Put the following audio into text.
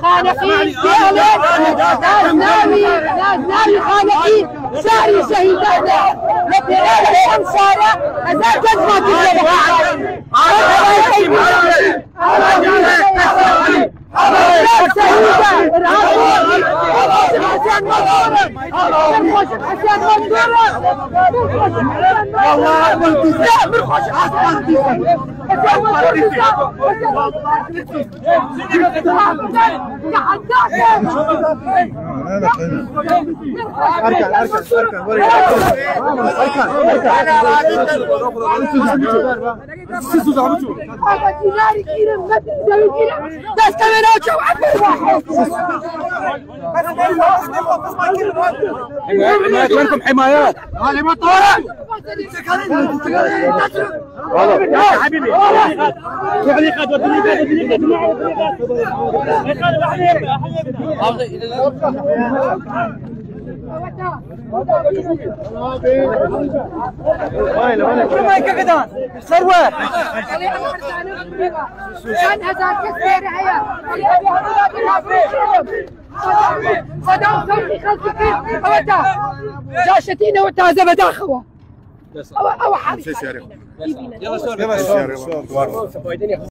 خانقين نازنامي خانقين ساري شهيدانا لبنان الأنصارة أزال جزمة لكم حمايات هذه مطورة يا حبيبي تعليقات جاشتينا وتازه بداخوا او حاجه